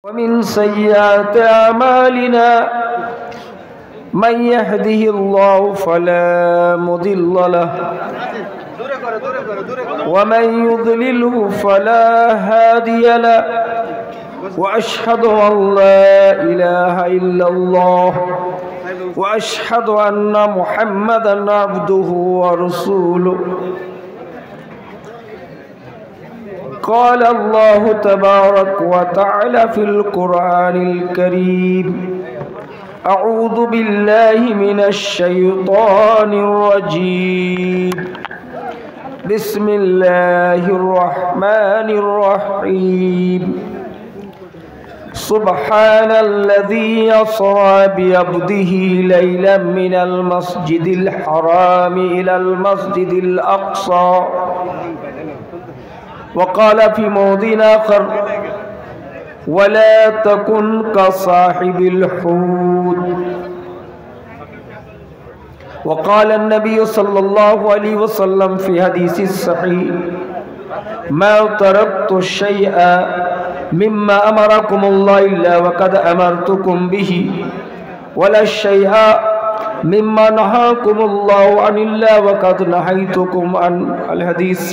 ومن سيئات أعمالنا من يهده الله فلا مضل له ومن يضلله فلا هادي له وأشهد أن لا إله إلا الله وأشهد أن محمدًا عبده ورسوله. قال الله تبارك وتعالى في القرآن الكريم: أعوذ بالله من الشيطان الرجيم. بسم الله الرحمن الرحيم. سبحان الذي أسرى بعبده ليلا من المسجد الحرام إلى المسجد الأقصى. وقال في موضع آخر: ولا تكن كصاحب الحوت. وقال النبي صلى الله عليه وسلم في حديث الصحيح: ما تركت شيئا مما أمركم الله إلا وقد أمرتكم به ولا شيء مما نهاكم الله عن الله وقد نهيتكم عن الحديث.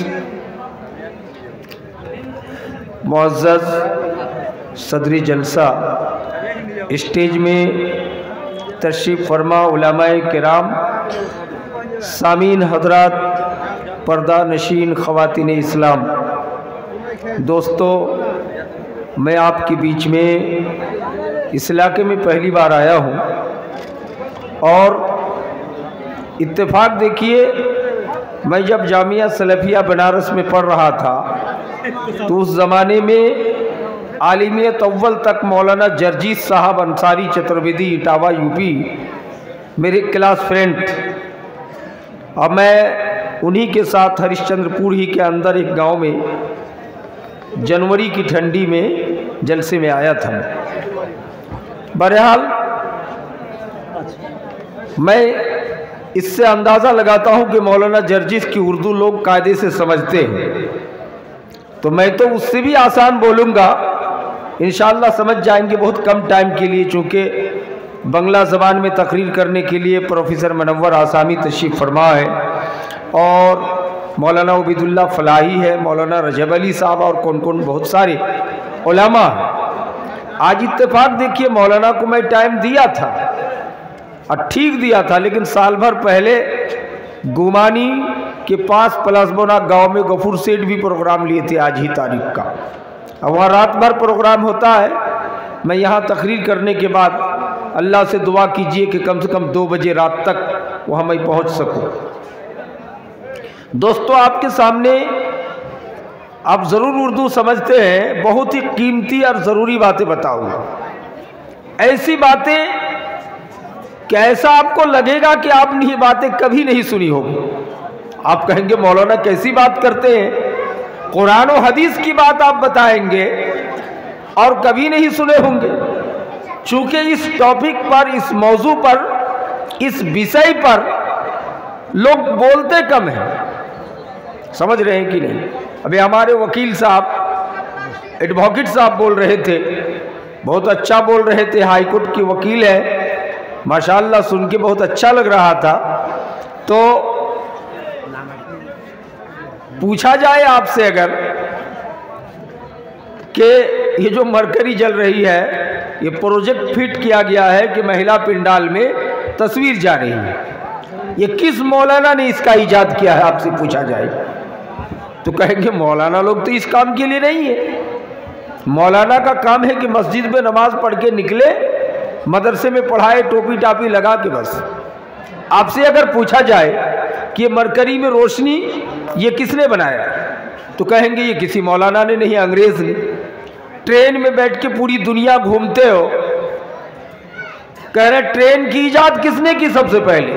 معزز صدر جلسہ، اسٹیج میں تشریف فرما علماء کرام، سامعین حضرات، پردہ نشین خواتین اسلام، دوستو، میں آپ کے بیچ میں اس علاقے میں پہلی بار آیا ہوں اور اتفاق دیکھیے، میں جب جامعہ سلفیہ بنارس میں پڑھ رہا تھا تو اس زمانے میں عالمیت اول تک مولانا جرجیت صاحب انصاری چترویدی اٹاوا یوپی میرے کلاس فرینڈ، اور میں انہی کے ساتھ ہریش چندر پور ہی کے اندر ایک گاؤں میں جنوری کی ٹھنڈی میں جلسے میں آیا تھا. بہرحال میں اس سے اندازہ لگاتا ہوں کہ مولانا جرجیت کی اردو لوگ قاعدے سے سمجھتے ہیں، تو میں تو اس سے بھی آسان بولوں گا، انشاءاللہ سمجھ جائیں گے بہت کم ٹائم کے لیے، چونکہ بنگلہ زبان میں تقریر کرنے کے لیے پروفیسر منور آسامی تشریف فرما ہے، اور مولانا عبید اللہ فلاحی ہے، مولانا رجب علی صاحب، اور کون کون بہت سارے علماء ہیں. آج اتفاق دیکھیے، مولانا کو میں ٹائم دیا تھا اور ٹھیک دیا تھا، لیکن سال بھر پہلے گمانی کے پاس پلاسبونا گاؤں میں غفور سیٹھ بھی پروگرام لیے تھے آج ہی تاریخ کا، اور وہاں رات بھر پروگرام ہوتا ہے. میں یہاں تقریر کرنے کے بعد اللہ سے دعا کیجئے کہ کم سے کم 2 بجے رات تک وہاں میں پہنچ سکوں. دوستو، آپ کے سامنے آپ ضرور اردو سمجھتے ہیں، بہت ہی قیمتی اور ضروری باتیں بتاؤں گا، ایسی باتیں کہ ایسا آپ کو لگے گا کہ آپ نے یہ باتیں کبھی نہیں سنی ہوگی. آپ کہیں گے مولانا کیسی بات کرتے ہیں، قرآن و حدیث کی بات آپ بتائیں گے اور کبھی نہیں سنے ہوں گے. چونکہ اس ٹاپک پر، اس موضوع پر، اس وشے پر لوگ بولتے کم ہیں. سمجھ رہے ہیں کہ نہیں؟ ابھی ہمارے وکیل صاحب، ایڈوکیٹ صاحب بول رہے تھے، بہت اچھا بول رہے تھے، ہائی کورٹ کے وکیل ہے، ماشاءاللہ سن کے بہت اچھا لگ رہا تھا. تو پوچھا جائے آپ سے اگر کہ یہ جو مرکری جل رہی ہے، یہ پروجیکٹ فٹ کیا گیا ہے کہ مہیلا پنڈال میں تصویر جا رہی ہے، یہ کس مولانا نے اس کا ایجاد کیا ہے آپ سے پوچھا جائے تو کہیں گے مولانا لوگ تو اس کام کے لیے نہیں ہے. مولانا کا کام ہے کہ مسجد میں نماز پڑھ کے نکلے، مدرسے میں پڑھائے، ٹوپی ٹاپی لگا کے بس. آپ سے اگر پوچھا جائے کہ یہ مرکری میں روشنی یہ کس نے بنایا تو کہیں گے یہ کسی مولانا نے نہیں، انگریز نے. ٹرین میں بیٹھ کے پوری دنیا گھومتے ہو، کہہ رہے ٹرین کی ایجاد کس نے کی سب سے پہلے،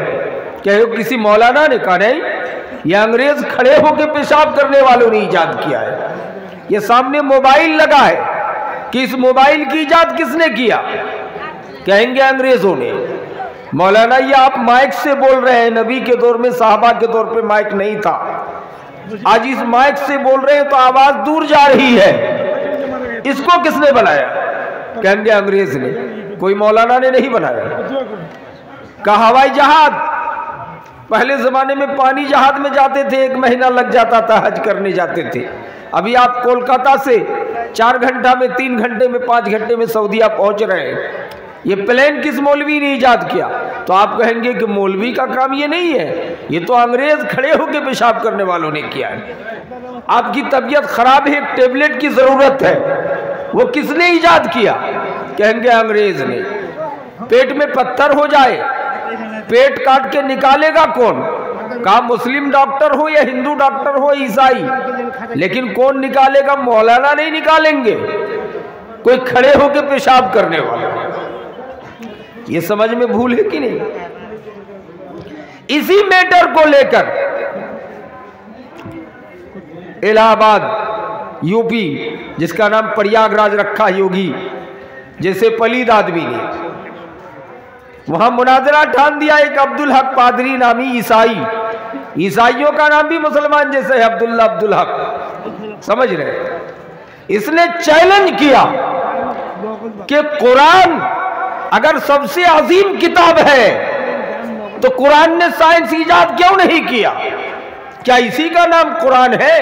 کہے کسی مولانا نے. کہا نہیں، یہ انگریز کھڑے ہو کے پیشاب کرنے والوں نے ایجاد کیا ہے. یہ سامنے موبائل لگا ہے کہ اس موبائل کی ایجاد کس نے کیا، کہیں گے انگریزوں نے. مولانا یہ آپ مائک سے بول رہے ہیں، نبی کے دور میں صحابہ کے دور پہ مائک نہیں تھا، آج اس مائک سے بول رہے ہیں تو آواز دور جا رہی ہے. اس کو کس نے بنایا؟ کہیں گے انگریز نے، کوئی مولانا نے نہیں بنایا۔ کہا ہوائی جہاز، پہلے زمانے میں پانی جہاز میں جاتے تھے، 1 مہینہ لگ جاتا تھا، حج کرنے جاتے تھے۔ ابھی آپ کولکاتہ سے 4 گھنٹہ میں، 3 گھنٹے میں، 5 گھنٹے میں سعودیہ پہنچ رہے ہیں۔ یہ پلین کس مولوی نے ایجاد کیا؟ تو آپ کہیں گے کہ مولوی کا کام یہ نہیں ہے، یہ تو انگریز کھڑے ہو کے پیشاب کرنے والوں نے کیا ہے۔ آپ کی طبیعت خراب ہے، ایک ٹیبلٹ کی ضرورت ہے، وہ کس نے ایجاد کیا؟ کہیں گے انگریز نے۔ پیٹ میں پتھر ہو جائے، پیٹ کاٹ کے نکالے گا کون؟ کہا مسلم ڈاکٹر ہو یا ہندو ڈاکٹر ہو، عیسائی، لیکن کون نکالے گا؟ مولانا نہیں نکالیں گے، کوئی کھڑے ہو کے پیشاب کرنے والا۔ یہ سمجھ میں بھول ہے کہ نہیں؟ اسی میٹر کو لے کر الہ آباد یو پی، جس کا نام پریاگ راج رکھا یوگی جیسے پلید آدمی نے، وہاں مناظرہ ٹھان دیا ایک عبدالحق پادری نامی عیسائی، عیسائیوں کا نام بھی مسلمان جیسے ہے، عبداللہ عبدالحق، سمجھ رہے؟ اس نے چیلنج کیا کہ قرآن اگر سب سے عظیم کتاب ہے تو قرآن نے سائنس ایجاد کیوں نہیں کیا؟ کیا اسی کا نام قرآن ہے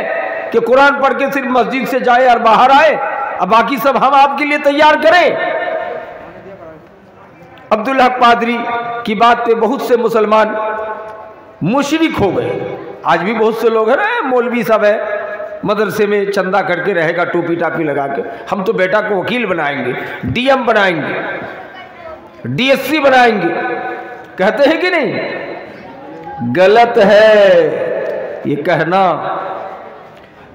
کہ قرآن پڑھ کے صرف مسجد سے جائے اور باہر آئے، اب باقی سب ہم آپ کے لیے تیار کریں؟ عبدالحق پادری کی بات پہ بہت سے مسلمان مشرک ہو گئے۔ آج بھی بہت سے لوگ ہیں، مولوی صاحب ہے، مدرسے میں چندہ کر کے رہے گا ٹوپی ٹاپی لگا کے، ہم تو بیٹا کو وکیل بنائیں گے، ڈی ایم بنائیں گے، ڈی ایس سی بنائیں گے، کہتے ہیں کہ نہیں؟ غلط ہے یہ کہنا۔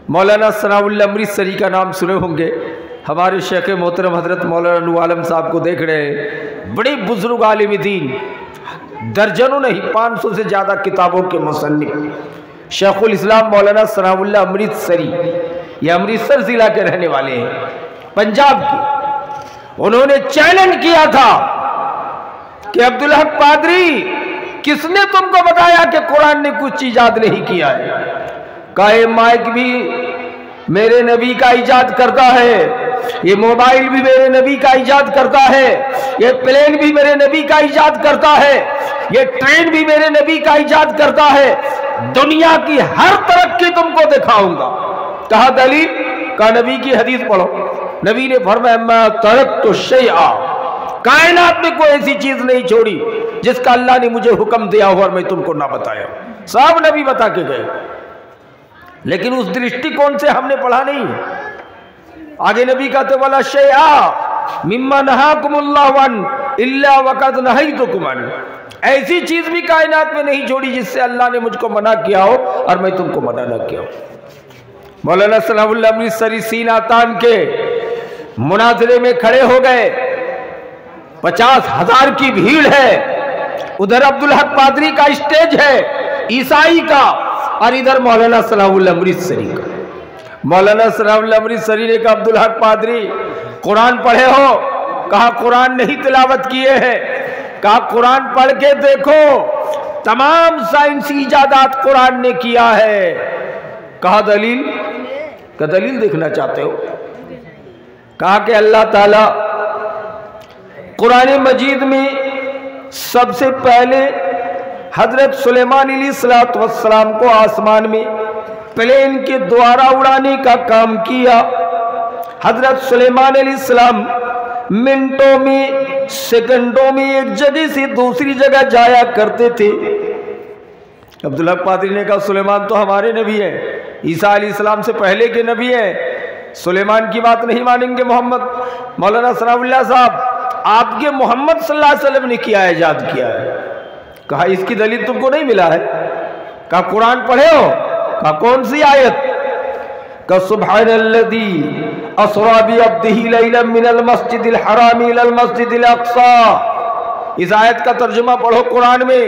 مولانا ثناء اللہ امرتسری کا نام سنے ہوں گے، ہمارے شیخ محترم حضرت مولانا نور عالم صاحب کو دیکھ رہے ہیں، بڑے بزرگ عالم دین، درجنوں نہیں 500 سے زیادہ کتابوں کے مصنف، شیخ الاسلام مولانا ثناء اللہ امرتسری، یہ امرتسر ضلع کے رہنے والے ہیں، پنجاب کے۔ انہوں نے چیلنج کیا تھا کہ عبدالحق پادری، کس نے تم کو بتایا کہ قرآن نے کچھ ایجاد نہیں کیا ہے؟ کہا یہ مائک بھی میرے نبی کا ایجاد کرتا ہے، یہ موبائل بھی میرے نبی کا ایجاد کرتا ہے، یہ پلین بھی میرے نبی کا ایجاد کرتا ہے، یہ ٹرین بھی میرے نبی کا ایجاد کرتا ہے، دنیا کی ہر ترقی تم کو دکھاؤں گا۔ کہا دلیل؟ کہا نبی کی حدیث پڑھو۔ نبی نے فرمایا ما ترکت شیئا، کائنات میں کوئی ایسی چیز نہیں چھوڑی جس کا اللہ نے مجھے حکم دیا ہو اور میں تم کو نہ بتایا۔ سب نبی بتا کے گئے، لیکن اس درشٹی کون سے ہم نے پڑھا نہیں۔ آگے نبی کہتے والا شیئا مما نہاکم اللہ عنہ الا وقد نہیتکم عنہ، ایسی چیز بھی کائنات میں نہیں چھوڑی جس سے اللہ نے مجھ کو منع کیا ہو اور میں تم کو منع نہ کیا ہو۔ مولانا ثناء اللہ امرتسری سینہ تان کے مناظرے میں کھڑے ہو گئے، 50,000 کی بھیڑ ہے، ادھر عبدالحق پادری کا اسٹیج ہے عیسائی کا، اور ادھر مولانا ثناء اللہ امرتسری کا۔ مولانا ثناء اللہ امرتسری نے کہا عبدالحق پادری قرآن پڑھے ہو؟ کہا قرآن نہیں تلاوت کیے ہیں۔ کہا قرآن پڑھ کے دیکھو، تمام سائنسی ایجادات قرآن نے کیا ہے۔ کہا دلیل؟ کہا دلیل دیکھنا چاہتے ہو؟ کہا کہ اللہ تعالی قرآن مجید میں سب سے پہلے حضرت سلیمان علیہ السلام کو آسمان میں پلین کے دوارا اڑانے کا کام کیا۔ حضرت سلیمان علیہ السلام منٹوں میں، سیکنڈوں میں ایک جگہ سے دوسری جگہ جایا کرتے تھے۔ عبدالحق پادری نے کہا سلیمان تو ہمارے نبی ہیں، عیسیٰ علیہ السلام سے پہلے کے نبی ہیں، سلیمان کی بات نہیں مانیں گے محمد۔ مولانا ثناء اللہ صاحب آپ کے محمد صلی اللہ علیہ وسلم نے کیا ایجاد کیا ہے؟ کہا اس کی دلیل تم کو نہیں ملا ہے؟ کہا قرآن پڑھے ہو؟ کہا کون سی آیت؟ کہا سبحان الذی اسری بعبدہ لیلا من المسجد الحرام الی المسجد الاقصی۔ اس آیت کا ترجمہ پڑھو قرآن میں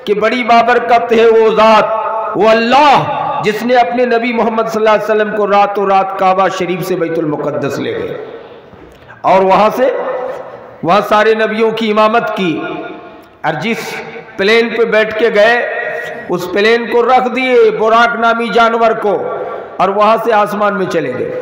کہ بڑی بابرکت ہے وہ ذات، وہ اللہ جس نے اپنے نبی محمد صلی اللہ علیہ وسلم کو راتوں رات کعبہ شریف سے بیت المقدس لے گئے، اور وہاں سارے نبیوں کی امامت کی، اور جس پلین پہ بیٹھ کے گئے اس پلین کو رکھ دیے براق نامی جانور کو، اور وہاں سے آسمان میں چلے گئے۔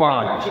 5।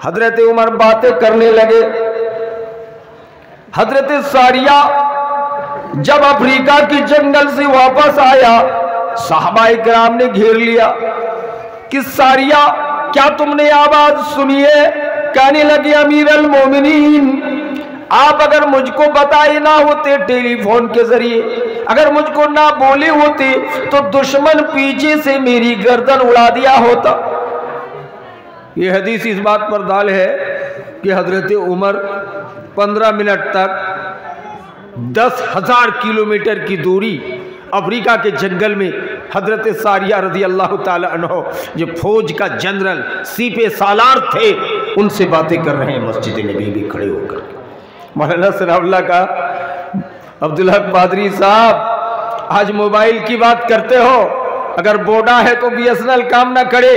حضرت عمر باتیں کرنے لگے. حضرت ساریہ جب افریقہ کی جنگل سے واپس آیا صحابہ کرام نے گھیر لیا کہ ساریہ کیا تم نے آواز سنی ہے؟ کہنے لگے امیر المومنین آپ اگر مجھ کو بتائے نہ ہوتے ٹیلی فون کے ذریعے، اگر مجھ کو نہ بولے ہوتے تو دشمن پیچھے سے میری گردن اڑا دیا ہوتا. یہ حدیث اس بات پر دال ہے کہ حضرت عمر 15 منٹ تک 10,000 کلومیٹر کی دوری افریقہ کے جنگل میں حضرت ساریہ رضی اللہ تعالی عنہ جو فوج کا جنرل سپہ سالار تھے ان سے باتیں کر رہے ہیں مسجد نبی بھی کھڑے ہو کر. مولانا ثناء اللہ کا عبدالحق قادری صاحب آج موبائل کی بات کرتے ہو، اگر بوڈا ہے تو بی ایس این ایل کام نہ کرے،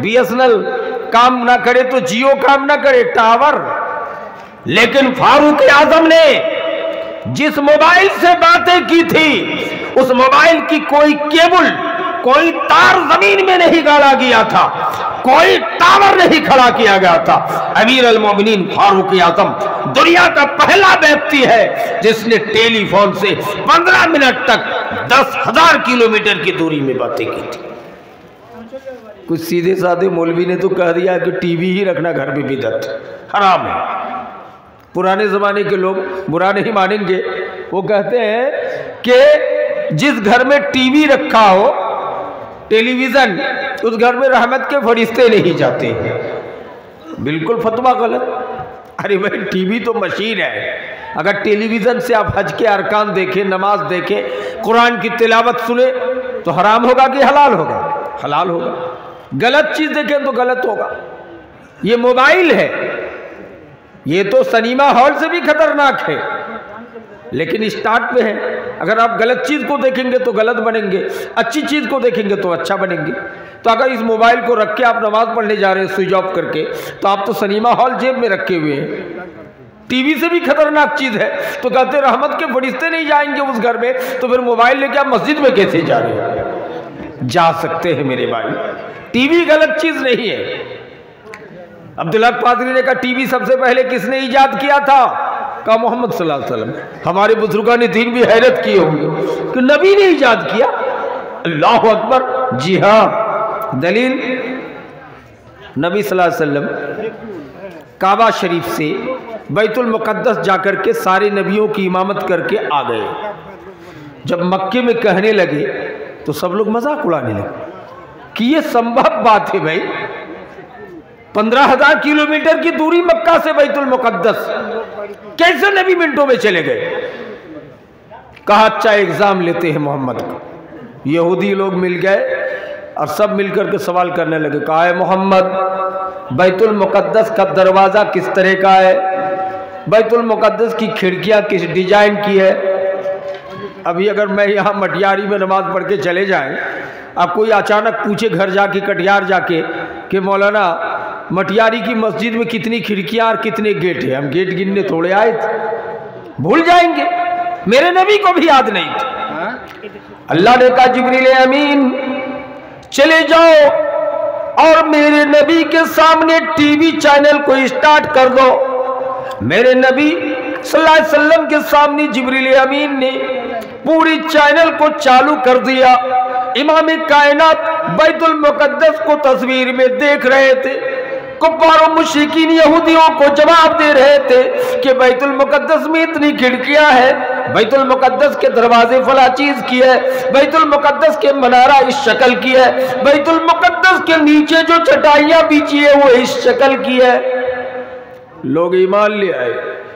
بی ایس این ایل کام نہ کرے تو جیو کام نہ کرے، ٹاور. لیکن فاروق اعظم نے جس موبائل سے باتیں کی تھی اس موبائل کی کوئی کیبل، کوئی تار زمین میں نہیں گاڑا گیا تھا، کوئی ٹاور نہیں کھڑا کیا گیا تھا. امیر المومنین فاروق اعظم دنیا کا پہلا ویکتی ہے جس نے ٹیلی فون سے 15 منٹ تک 10,000 کلومیٹر کی دوری میں باتیں کی تھی. کچھ سیدھے سادھے مولوی نے تو کہہ دیا کہ ٹی وی ہی رکھنا گھر میں بدعت حرام ہے. پرانے زمانے کے لوگ برا نہیں مانیں گے، وہ کہتے ہیں کہ جس گھر میں ٹی وی رکھا ہو، ٹیلی ویژن، اس گھر میں رحمت کے فرشتے نہیں جاتے. بالکل فتویٰ غلط. ارے بھائی ٹی وی تو مشین ہے، اگر ٹیلی ویژن سے آپ حج کے ارکان دیکھیں، نماز دیکھیں، قرآن کی تلاوت سنیں تو حرام ہوگا کہ حلال ہوگا؟ حلال ہوگا. غلط چیز دیکھیں تو غلط ہوگا. یہ موبائل ہے، یہ تو سنیما ہال سے بھی خطرناک ہے، لیکن اسٹارٹ پہ ہے. اگر آپ غلط چیز کو دیکھیں گے تو غلط بنیں گے، اچھی چیز کو دیکھیں گے تو اچھا بنیں گے. تو اگر اس موبائل کو رکھ کے آپ نماز پڑھنے جا رہے ہیں سوئچ آف کر کے، تو آپ تو سنیما ہال جیب میں رکھے ہوئے ہیں. ٹی وی سے بھی خطرناک چیز ہے. تو کہتے رحمت کے فرشتے نہیں جائیں گے اس گھر میں، تو پھر موبائل لے کے آپ مسجد میں کیسے جا رہے ہیں؟ جا سکتے ہیں میرے بھائی. ٹی وی غلط چیز نہیں ہے. عبدالحق قادری نے کہا ٹی وی سب سے پہلے کس نے ایجاد کیا تھا؟ کہا محمد صلی اللہ علیہ وسلم. ہمارے بزرگان دین بھی حیرت کیے ہوں گے کہ نبی نے ایجاد کیا. اللہ اکبر. جی ہاں، دلیل نبی صلی اللہ علیہ وسلم کعبہ شریف سے بیت المقدس جا کر کے سارے نبیوں کی امامت کر کے آ گئے. جب مکے میں کہنے لگے تو سب لوگ مذاق اڑانے لگے کہ یہ سمبھو بات ہے بھائی، 15,000 کلومیٹر کی دوری مکہ سے بیت المقدس، کیسے نبی منٹوں میں چلے گئے؟ کہا اچھا ایگزام لیتے ہیں محمد کا. یہودی لوگ مل گئے اور سب مل کر کے سوال کرنے لگے. کہا ہے محمد بیت المقدس کا دروازہ کس طرح کا ہے؟ بیت المقدس کی کھڑکیاں کس ڈیزائن کی ہے؟ ابھی اگر میں یہاں مٹیاری میں نماز پڑھ کے چلے جائیں، آپ کوئی اچانک پوچھے گھر جا کے کٹیار جا کے کہ مولانا مٹیاری کی مسجد میں کتنی کھڑکیاں اور کتنے گیٹ ہیں، ہم گیٹ گننے تھوڑے آئے تھے، بھول جائیں گے. میرے نبی کو بھی یاد نہیں تھا. اللہ نے کہا جبریل امین چلے جاؤ اور میرے نبی کے سامنے ٹی وی چینل کو اسٹارٹ کر دو. میرے نبی صلی اللہ علیہ وسلم کے سامنے جبریل امین نے پوری چینل کو چالو کر دیا. امام کائنات بیت المقدس کو تصویر میں دیکھ رہے تھے. کفار و مشرکین یہودیوں کو جواب دے رہے تھے کہ بیت المقدس میں اتنی کھڑکیاں ہیں، بیت المقدس کے دروازے فلاں چیز کی ہے، بیت المقدس کے منارہ اس شکل کی ہے، بیت المقدس کے نیچے جو چٹائیاں بچھی ہے وہ اس شکل کی ہے. لوگ ایمان لے آئے.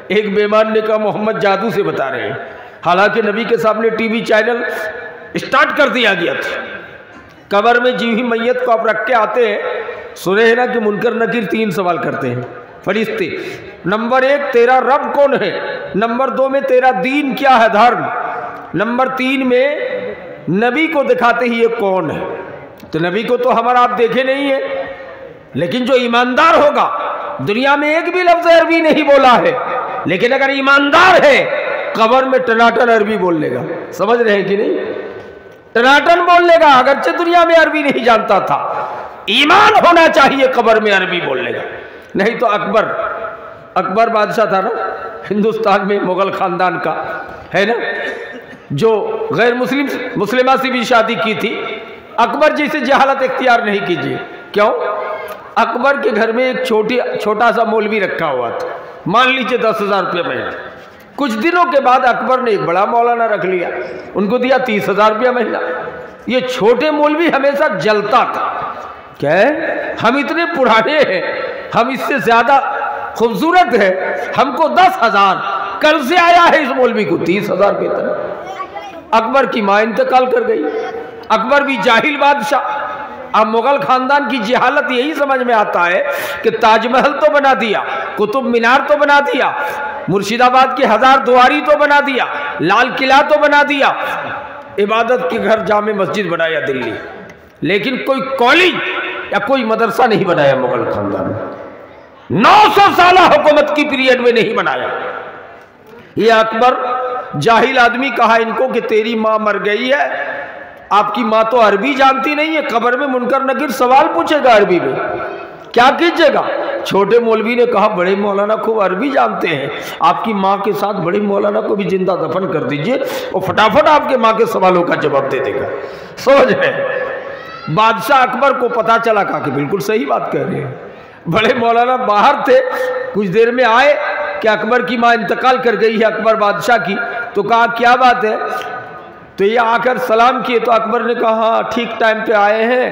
ایک بے ایمان نے کہا محمد جادو سے بتا رہے ہیں، حالانکہ نبی کے سامنے ٹی وی چینل اسٹارٹ کر دیا گیا تھا. قبر میں جی ہوئی میت کو آپ رکھ کے آتے ہیں، سنے ہیں نا کہ منکر نکیر 3 سوال کرتے ہیں فرشتے. نمبر 1 تیرا رب کون ہے، نمبر 2 میں تیرا دین کیا ہے دھرم، نمبر 3 میں نبی کو دکھاتے ہی یہ کون ہے. تو نبی کو تو ہمارا آپ دیکھے نہیں ہے، لیکن جو ایماندار ہوگا دنیا میں ایک بھی لفظ عربی نہیں بولا ہے، لیکن اگر ایماندار ہے قبر میں ٹناٹن عربی بول لے گا. سمجھ رہے ہیں کہ نہیں؟ ٹناٹن بول لے گا، اگرچہ دنیا میں عربی نہیں جانتا تھا. ایمان ہونا چاہیے قبر میں عربی بول لے گا. نہیں تو اکبر بادشاہ تھا نا ہندوستان میں، مغل خاندان کا ہے نا، جو غیر مسلمہ سے بھی شادی کی تھی۔ اکبر جیسے جہالت اختیار نہیں کیجیے۔ کیوں؟ اکبر کے گھر میں ایک چھوٹا سا مولوی رکھا ہوا تھا، مان لیجیے 10,000 روپے مہینہ۔ کچھ دنوں کے بعد اکبر نے ایک بڑا مولانا رکھ لیا، ان کو دیا 30,000 روپیہ مہینہ۔ یہ چھوٹے مولوی ہمیشہ جلتا تھا، کیا ہے ہم اتنے پرانے ہیں، ہم اس سے زیادہ خوبصورت ہے، ہم کو 10,000، کل سے آیا ہے اس مولوی کو 30,000 روپے تک۔ اکبر کی ماں انتقال کر گئی، اکبر بھی جاہل بادشاہ۔ اب مغل خاندان کی جہالت یہی سمجھ میں آتا ہے کہ تاج محل تو بنا دیا، قطب مینار تو بنا دیا، مرشد آباد کی 1000 دواری تو بنا دیا، لال قلعہ تو بنا دیا، عبادت کے گھر جامع مسجد بنایا دلی، لیکن کوئی کالج یا کوئی مدرسہ نہیں بنایا مغل خاندان میں، 900 سالہ حکومت کی پیریڈ میں نہیں بنایا۔ یہ اکبر جاہل آدمی کہا ان کو کہ تیری ماں مر گئی ہے، آپ کی ماں تو عربی جانتی نہیں ہے، قبر میں منکر نکیر سوال پوچھے گا عربی میں، کیا کیجئے گا؟ چھوٹے مولوی نے کہا بڑے مولانا خوب عربی جانتے ہیں، آپ کی ماں کے ساتھ بڑے مولانا کو بھی زندہ دفن کر دیجئے، اور فٹافٹ آپ کے ماں کے سوالوں کا جواب دے دے گا۔ سمجھ رہے؟ بادشاہ اکبر کو پتا چلا، کہا کہ بالکل صحیح بات کہہ رہے ہیں۔ بڑے مولانا باہر تھے، کچھ دیر میں آئے کہ اکبر کی ماں انتقال کر گئی ہے، اکبر بادشاہ کی، تو کہا کیا بات ہے؟ تو یہ آ کر سلام کیے، تو اکبر نے کہا ہاں ٹھیک ٹائم پہ آئے ہیں،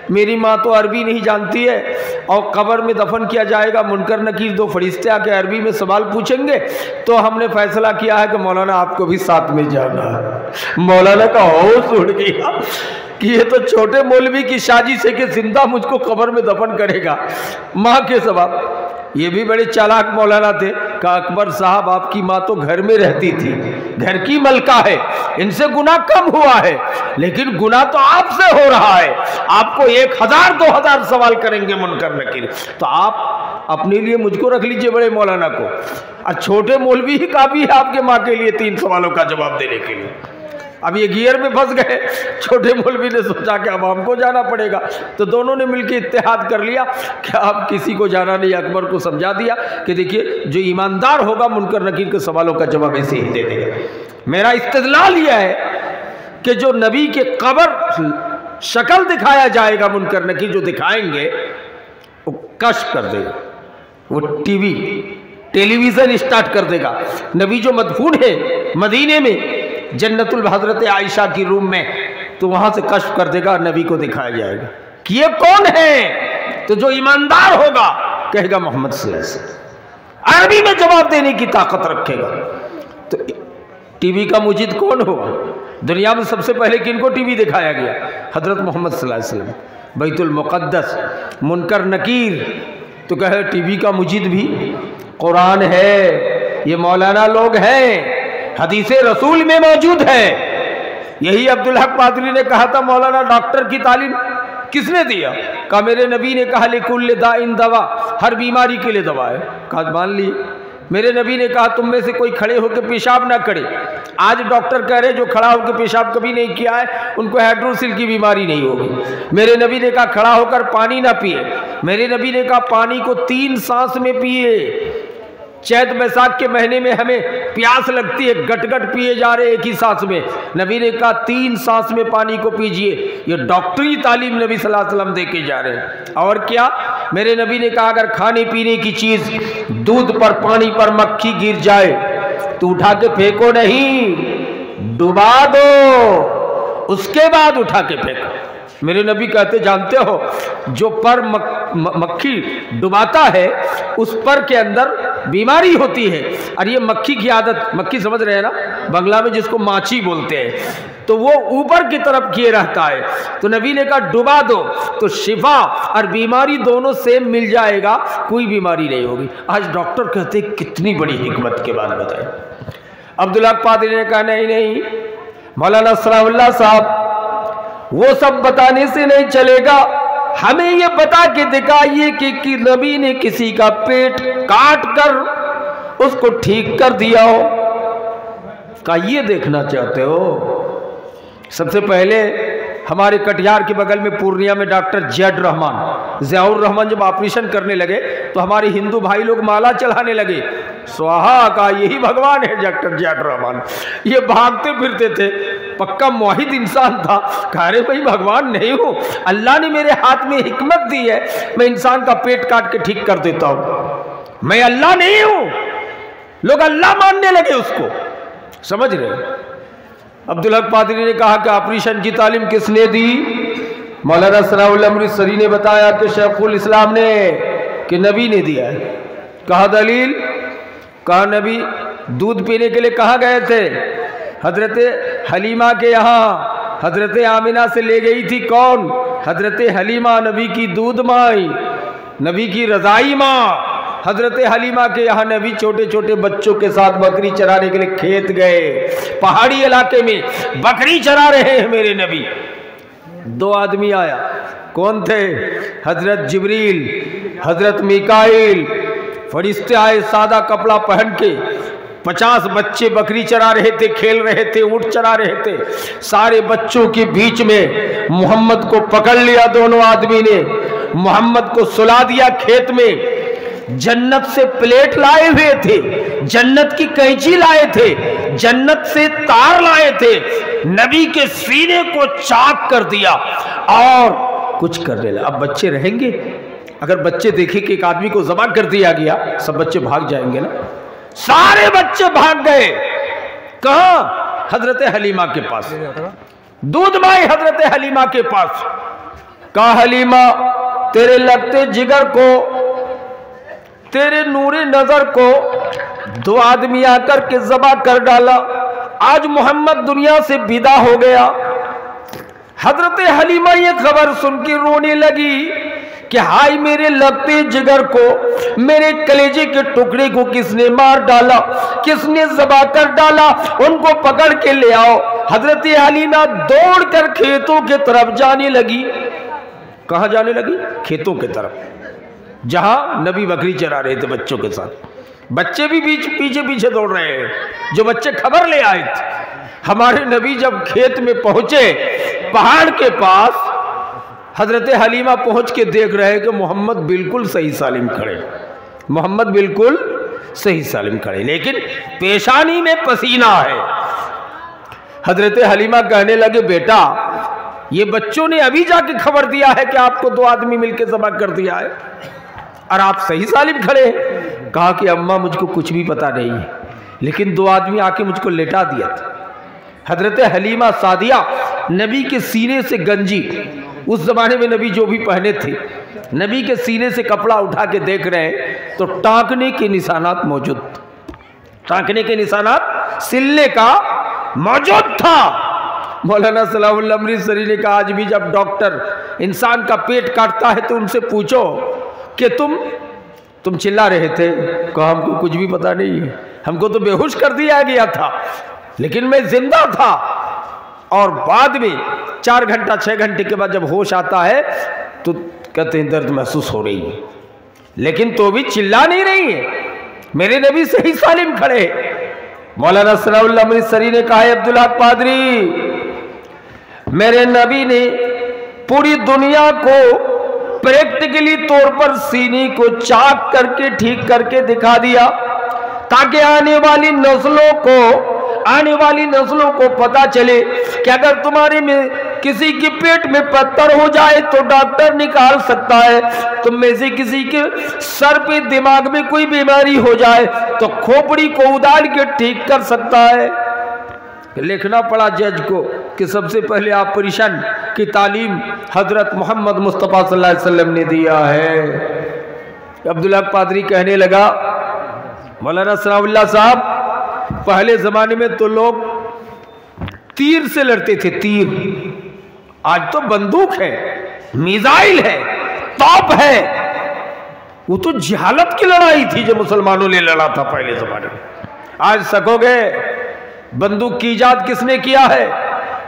میری ماں تو عربی نہیں جانتی ہے، اور قبر میں دفن کیا جائے گا، منکر نکیر 2 فرشتے آ کے عربی میں سوال پوچھیں گے، تو ہم نے فیصلہ کیا ہے کہ مولانا آپ کو بھی ساتھ میں جانا ہے۔ مولانا کا ہوش اڑ گیا کہ یہ تو چھوٹے مولوی کی سازش ہے کہ زندہ مجھ کو قبر میں دفن کرے گا ماں کے سبب۔ یہ بھی بڑے چالاک مولانا تھے، کہا اکبر صاحب آپ کی ماں تو گھر میں رہتی تھی، گھر کی ملکہ ہے، ان سے گناہ کم ہوا ہے، لیکن گناہ تو آپ سے ہو رہا ہے، آپ کو 1000 2000 سوال کریں گے منکر نکیر، تو آپ اپنے لیے مجھ کو رکھ لیجئے بڑے مولانا کو، اور چھوٹے مولوی ہی کافی ہے آپ کے ماں کے لیے 3 سوالوں کا جواب دینے کے لیے۔ اب یہ گیئر میں پھنس گئے، چھوٹے مولوی نے سوچا کہ اب ہم کو جانا پڑے گا، تو دونوں نے مل کے اتحاد کر لیا کہ اب کسی کو جانا نہیں۔ اکبر کو سمجھا دیا کہ دیکھیے جو ایماندار ہوگا منکر نکیر کے سوالوں کا جواب ایسے ہی دے دے گا۔ میرا استدلال یہ ہے کہ جو نبی کے قبر شکل دکھایا جائے گا منکر نکیر جو دکھائیں گے، وہ کشف کر دے گا، وہ ٹیلی ویژن اسٹارٹ کر دے گا۔ نبی جو مدفون ہے مدینے میں جنت حضرت عائشہ کی روم میں، تو وہاں سے کشف کر دے گا، نبی کو دکھایا جائے گا کہ یہ کون ہے، تو جو ایماندار ہوگا کہے گا محمد صلی اللہ علیہ وسلم، عربی میں جواب دینے کی طاقت رکھے گا۔ تو ٹی وی کا مجید کون ہوگا؟ دنیا میں سب سے پہلے کن کو ٹی وی دکھایا گیا؟ حضرت محمد صلی اللہ علیہ وسلم، بیت المقدس، منکر نکیر تو کہے ٹی وی کا مجید بھی قرآن ہے، یہ مولانا لوگ ہیں، حدیث رسول میں موجود ہے۔ یہی عبدالحق پادری نے کہا تھا مولانا ڈاکٹر کی تعلیم کس نے دیا؟ کہا میرے نبی نے کہا لِكُلِّ دَاءٍ دوا، ہر بیماری کے لیے دوا ہے، کہا مان لی۔ میرے نبی نے کہا تم میں سے کوئی کھڑے ہو کے پیشاب نہ کرے۔ آج ڈاکٹر کہہ رہے جو کھڑا ہو کے پیشاب کبھی نہیں کیا ہے ان کو ہائیڈروسل کی بیماری نہیں ہوگی۔ میرے نبی نے کہا کھڑا ہو کر پانی نہ پیے۔ میرے نبی نے کہا پانی کو 3 سانس میں پیے۔ چیت بیساکھ کے مہینے میں ہمیں پیاس لگتی ہے، گٹ گٹ پیے جا رہے ایک ہی سانس میں، نبی نے کہا 3 سانس میں پانی کو پیجئے۔ یہ ڈاکٹری تعلیم نبی صلی اللہ علیہ وسلم دے کے جا رہے ہیں۔ اور کیا؟ میرے نبی نے کہا اگر کھانے پینے کی چیز دودھ پر پانی پر مکھی گر جائے تو اٹھا کے پھینکو نہیں، ڈبا دو، اس کے بعد اٹھا کے پھینکو۔ میرے نبی کہتے جانتے ہو جو پر مکھی ڈباتا ہے اس پر کے اندر بیماری ہوتی ہے، اور یہ مکھی کی عادت، مکھی سمجھ رہے ہیں نا، بنگلہ میں جس کو ماچھی بولتے ہیں، تو وہ اوپر کی طرف کیے رہتا ہے۔ تو نبی نے کہا ڈبا دو تو شفا اور بیماری دونوں سیم مل جائے گا، کوئی بیماری نہیں ہوگی۔ آج ڈاکٹر کہتے کتنی بڑی حکمت کے بعد بتائیں۔ عبداللہ پادری نے کہا نہیں مولانا ثناء اللہ صاحب وہ سب بتانے سے نہیں چلے گا، ہمیں یہ بتا کے دکھائیے کہ نبی نے کسی کا پیٹ کاٹ کر اس کو ٹھیک کر دیا ہو۔ کہا یہ دیکھنا چاہتے ہو؟ سب سے پہلے ہمارے کٹیہار کے بغل میں پورنیہ میں ڈاکٹر ضیاء الرحمان جب آپریشن کرنے لگے تو ہمارے ہندو بھائی لوگ مالا چڑھانے لگے، سواہا کا یہی بھگوان ہے ڈاکٹر ضیاء الرحمان۔ یہ بھاگتے پھرتے تھے، پکا موحد انسان تھا، کہا رہے بھائی بھگوان نہیں ہوں، اللہ نے میرے ہاتھ میں حکمت دی ہے، میں انسان کا پیٹ کاٹ کے ٹھیک کر دیتا ہوں، میں اللہ نہیں ہوں۔ لوگ اللہ ماننے لگے اس کو، سمجھ رہے؟ عبدالحق پادری نے کہا کہ آپریشن کی تعلیم کس نے دی؟ مولانا ثناء اللہ امرتسری نے بتایا کہ شیخ الاسلام نے، کہ نبی نے دیا ہے۔ کہا دلیل؟ کہا نبی دودھ پینے کے لیے کہاں گئے تھے؟ حضرت حلیمہ کے یہاں، حضرت آمنہ سے لے گئی تھی کون؟ حضرت حلیمہ، نبی کی دودھ مائی، نبی کی رضائی ماں۔ حضرت حلیمہ کے یہاں نبی چھوٹے چھوٹے بچوں کے ساتھ بکری چرانے کے لیے کھیت گئے، پہاڑی علاقے میں بکری چرا رہے ہیں میرے نبی۔ دو آدمی آیا، کون تھے؟ حضرت جبریل، حضرت میکائیل، فرشتے آئے سادہ کپڑا پہن کے، 50 بچے بکری چرا رہے تھے، کھیل رہے تھے، اونٹ چرا رہے تھے۔ سارے بچوں کے بیچ میں محمد کو پکڑ لیا دونوں آدمی نے، محمد کو سلا دیا کھیت میں۔ جنت سے پلیٹ لائے ہوئے تھے، جنت کی قینچی لائے تھے، جنت سے تار لائے تھے، نبی کے سینے کو چاک کر دیا اور کچھ کرنے لگا۔ اب بچے رہیں گے؟ اگر بچے دیکھیں کہ ایک آدمی کو ذبح کر دیا گیا، سب بچے بھاگ جائیں گے نا؟ سارے بچے بھاگ گئے، کہاں؟ حضرت حلیمہ کے پاس، دودھ مائی حضرت حلیمہ کے پاس۔ کہا حلیمہ تیرے لگتے جگر کو، تیرے نور نظر کو دو آدمی آ کر کے ذبح کر ڈالا، آج محمد دنیا سے ودا ہو گیا۔ حضرت حلیمہ یہ خبر سن کے رونے لگی کہ ہائے میرے لگتے جگر کو، میرے کلیجے کے ٹکڑے کو کس نے مار ڈالا، کس نے ذبح کر ڈالا، ان کو پکڑ کے لے آؤ۔ حضرت حلیمہ دوڑ کر کھیتوں کے طرف جانے لگی۔ کہاں جانے لگی؟ کھیتوں کے طرف، جہاں نبی بکری چرا رہے تھے بچوں کے ساتھ۔ بچے بھی پیچھے پیچھے دوڑ رہے ہیں، جو بچے خبر لے آئے تھے۔ ہمارے نبی جب کھیت میں پہنچے، پہاڑ کے پاس، حضرت حلیمہ پہنچ کے دیکھ رہے کہ محمد بالکل صحیح سالم کھڑے، محمد بالکل صحیح سالم کھڑے، لیکن پیشانی میں پسینہ ہے۔ حضرت حلیمہ کہنے لگے بیٹا یہ بچوں نے ابھی جا کے خبر دیا ہے کہ آپ کو دو آدمی مل کے ذبح کر دیا ہے اور آپ صحیح سالم کھڑے ہیں۔ کہا کہ اماں مجھ کو کچھ بھی پتا نہیں ہے، لیکن دو آدمی آ کے مجھ کو لٹا دیا تھا۔ حضرت حلیمہ سعدیہ نبی کے سینے سے گنجی، اس زمانے میں نبی جو بھی پہنے تھے، نبی کے سینے سے کپڑا اٹھا کے دیکھ رہے ہیں تو ٹانکنے کے نشانات موجود تھے، ٹانکنے کے نشانات سلنے کا موجود تھا۔ مولانا ثناء اللہ امرتسری نے کہا آج بھی جب ڈاکٹر انسان کا پیٹ کاٹتا ہے تو ان سے پوچھو کہ تم چلا رہے تھے، کہا ہم کو کچھ بھی پتا نہیں ہے، ہم کو تو بے ہوش کر دیا گیا تھا، لیکن میں زندہ تھا۔ اور بعد میں 4 گھنٹہ 6 گھنٹے کے بعد جب ہوش آتا ہے تو کہتے ہیں درد محسوس ہو رہی ہے، لیکن تو بھی چلا نہیں رہی ہے، میرے نبی صحیح سالم کھڑے۔ مولانا ثناء اللہ امرتسری نے کہا عبدالحق پادری میرے نبی نے پوری دنیا کو پریکٹیکلی طور پر سینے کو چاک کر کے ٹھیک کر کے دکھا دیا، تاکہ آنے والی نسلوں کو پتا چلے کہ اگر تمہارے میں کسی کے پیٹ میں پتھر ہو جائے تو ڈاکٹر نکال سکتا ہے، تم میں سے کسی کے سر پہ دماغ میں کوئی بیماری ہو جائے تو کھوپڑی کو ادھاڑ کے ٹھیک کر سکتا ہے۔ لکھنا پڑا جج کو کہ سب سے پہلے آپریشن کی تعلیم حضرت محمد مصطفیٰ صلی اللہ علیہ وسلم نے دیا ہے۔ عبدالحق پادری کہنے لگا مولانا ثناء اللہ صاحب پہلے زمانے میں تو لوگ تیر سے لڑتے تھے، تیر، آج تو بندوق ہے، میزائل ہے، توپ ہے، وہ تو جہالت کی لڑائی تھی جو مسلمانوں نے لڑا تھا پہلے زمانے میں۔ آج سکو گے بندوق کی ایجاد کس نے کیا ہے؟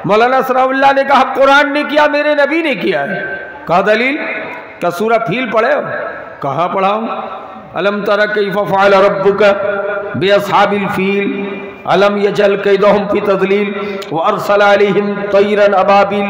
مولانا ثناء اللہ نے کہا قرآن نے کیا، میرے نبی نے کیا ہے۔ کہا دلیل؟ کیا سورہ فیل پڑھے ہو؟ کہاں پڑھاؤں؟ الم تر کیف فعل ربک باصحاب الفیل الم یجعل کیدہم فی تضلیل وارسل علیہم طیرا ابابیل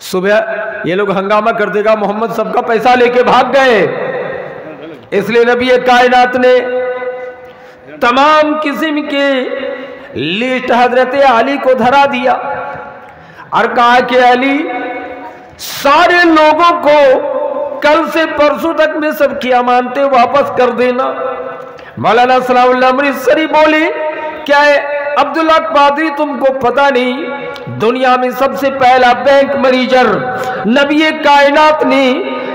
صبح یہ لوگ ہنگامہ کر دے گا محمد سب کا پیسہ لے کے بھاگ گئے، اس لیے نبی کائنات نے تمام قسم کے لسٹ حضرت علی کو دھرا دیا اور کہا کہ علی سارے لوگوں کو کل سے پرسوں تک میں سب کی امانتیں واپس کر دینا۔ مولانا ثناء اللہ امرتسری بولے کیا ہے عبداللہ قادری تم کو پتہ نہیں دنیا میں سب سے پہلا بینک مینیجر نبی کائنات نے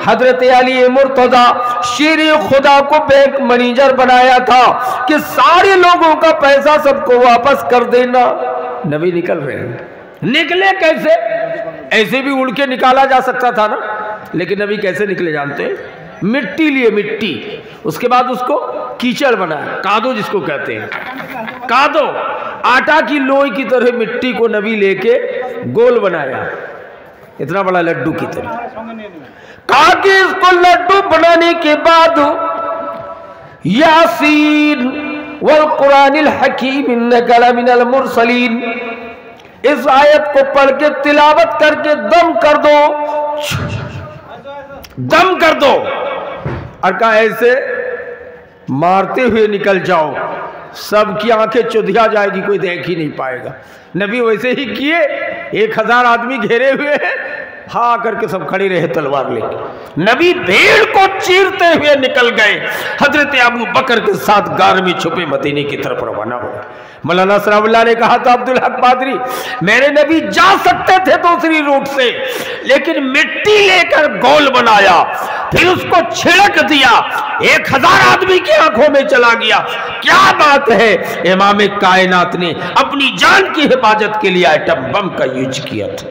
حضرت علی مرتضی شیر خدا کو بینک مینیجر بنایا تھا کہ سارے لوگوں کا پیسہ سب کو واپس کر دینا۔ نبی نکل رہے ہیں، نکلے کیسے؟ ایسے بھی اڑ کے نکالا جا سکتا تھا نا، لیکن نبی کیسے نکلے جانتے ہیں؟ مٹی لیے، مٹی، اس کے بعد اس کو کیچڑ بنایا، کادو جس کو کہتے ہیں، کادو آٹا کی لوئی کی طرح مٹی کو نبی لے کے گول بنایا اتنا بڑا لڈو کی طرح، کہا کہ اس کو لڈو بنانے کے بعد یاسین والقرآن الحکیم انک لمن المرسلین اس آیت کو پڑھ کے تلاوت کر کے دم کر دو، دم کر دو، اور کہا ایسے مارتے ہوئے نکل جاؤ، سب کی آنکھیں چودھیا جائے گی، کوئی دیکھ ہی نہیں پائے گا۔ نبی ویسے ہی کیے، 1000 آدمی گھیرے ہوئے ہیں، ہاں کر کے سب کھڑے رہے تلوار لے کے، نبی بھیڑ کو چیرتے ہوئے نکل گئے، حضرت ابو بکر کے ساتھ غار میں چھپے مدینے کی طرف روانہ ہو گئے۔ مولانا ثناء اللہ نے کہا تھا عبدالحق قادری میرے نبی جا سکتے تھے دوسری روٹ سے، لیکن مٹی لے کر گول بنایا، پھر اس کو چھڑک دیا، 1000 آدمی کی آنکھوں میں چلا گیا۔ کیا بات ہے، امام کائنات نے اپنی جان کی حفاظت کے لیے ایٹم بم کا یوز کیا تھا۔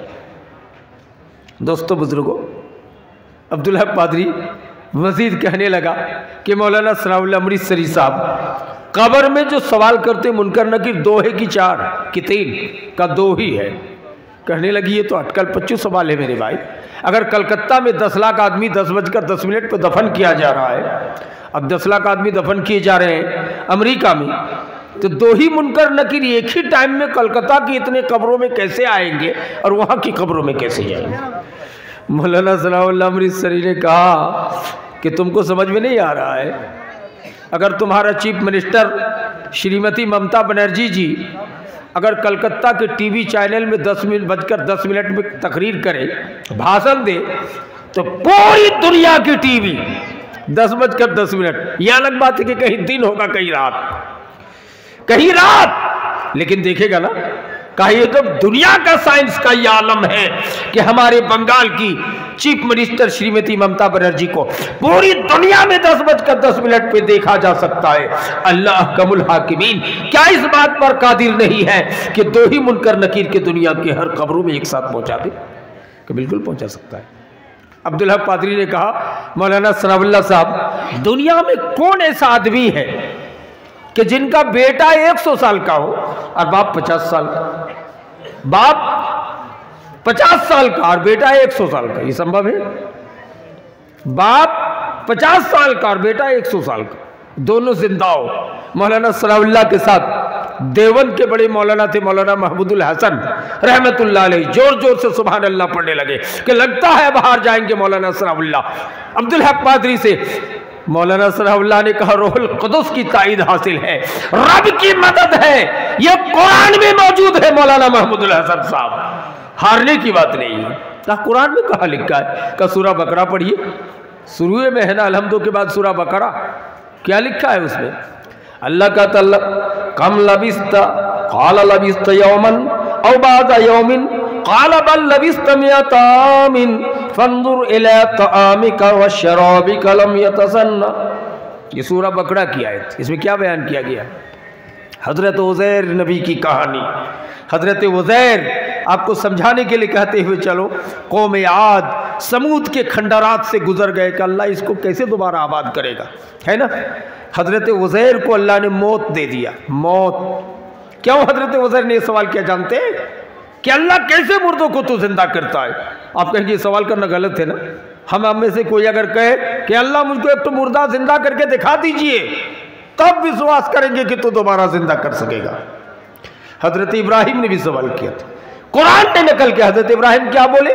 دوستو بزرگوں، عبدالحق قادری مزید کہنے لگا کہ مولانا ثناء اللہ امرتسری صاحب قبر میں جو سوال کرتے منکر نکیر 2 ہے کہ 4 کہ 3 کا 2 ہی ہے۔ کہنے لگی یہ تو اٹکل پچو سوال ہے میرے بھائی، اگر کلکتہ میں 10 لاکھ آدمی 10:10 پہ دفن کیا جا رہا ہے، اب 10 لاکھ آدمی دفن کیے جا رہے ہیں امریکہ میں، تو 2 ہی منکر نکیر ایک ہی ٹائم میں کلکتہ کی اتنے قبروں میں کیسے آئیں گے اور وہاں کی قبروں میں کیسے جائیں گے؟ مولانا ثناء اللہ امرتسری نے کہا کہ تم کو سمجھ میں نہیں آ رہا ہے، اگر تمہارا چیف منسٹر شریمتی ممتا بنرجی جی اگر کلکتہ کے ٹی وی چینل میں 10:10 میں تقریر کرے، بھاشن دے، تو پوری دنیا کی ٹی وی 10:10، یہ الگ بات ہے کہ کہیں دن ہوگا کہیں رات، لیکن دیکھے گا نا، کہا یہ تو دنیا کا سائنس کا یہ عالم ہے کہ ہمارے بنگال کی چیف منسٹر شریمتی ممتا بنرجی کو پوری دنیا میں 10:10 پہ دیکھا جا سکتا ہے۔ اللہ احکم الحاکمین کیا اس بات پر قادر نہیں ہے کہ 2 ہی منکر نکیر کے دنیا کے ہر قبروں میں ایک ساتھ پہنچا دے؟ کہ بالکل پہنچا سکتا ہے۔ عبدالحق قادری نے کہا مولانا ثناء اللہ صاحب دنیا میں کون ایسا آدمی ہے کہ جن کا بیٹا 100 سال کا ہو اور باپ 50 سال کا، باپ 50 سال کا اور بیٹا 100 سال کا؟ یہ سمبھو ہے؟ باپ 50 سال کا اور بیٹا 100 سال کا، دونوں زندہ ہو۔ مولانا ثناء اللہ کے ساتھ دیوبند کے بڑے مولانا تھے مولانا محمود الحسن رحمت اللہ علیہ، زور زور سے سبحان اللہ پڑھنے لگے کہ لگتا ہے باہر جائیں گے مولانا ثناء اللہ۔ عبدالحق قادری سے مولانا ثناء اللہ نے کہا روح القدس کی تائید حاصل ہے، رب کی مدد ہے، یہ قرآن میں موجود ہے مولانا محمود الحسن صاحب، ہارنے کی بات نہیں ہے۔ قرآن میں کہاں لکھا ہے؟ کہ سورہ بقرہ پڑھیے، شروع میں ہے نا الحمدو کے بعد سورہ بقرہ، کیا لکھا ہے اس میں؟ اللہ کا تعالی کم لبست قال لبست یوما او بعد یوم قال بل لبست مئۃ عام فانظر الی طعامک وشرابک لم یتسنى۔ یہ سورہ بقرہ کی آیت، اس میں کیا بیان کیا گیا؟ حضرت عزیر نبی کی کہانی۔ حضرت عزیر آپ کو سمجھانے کے لیے کہتے ہوئے چلو، قوم عاد سمود کے کھنڈرات سے گزر گئے کہ اللہ اس کو کیسے دوبارہ آباد کرے گا، ہے نا؟ حضرت عزیر کو اللہ نے موت دے دیا، موت۔ کیوں حضرت عزیر نے یہ سوال کیا جانتے ہیں؟ کہ اللہ کیسے مردوں کو تو زندہ کرتا ہے؟ آپ کہیں گے یہ سوال کرنا غلط ہے نا؟ ہم میں سے کوئی اگر کہے کہ اللہ مجھ کو ایک تو مردہ زندہ کر کے دکھا دیجئے، تب وشواس کریں گے کہ تو دوبارہ زندہ کر سکے گا۔ حضرت ابراہیم نے بھی سوال کیا تھا، قرآن نے نقل کیا، حضرت ابراہیم کیا بولے؟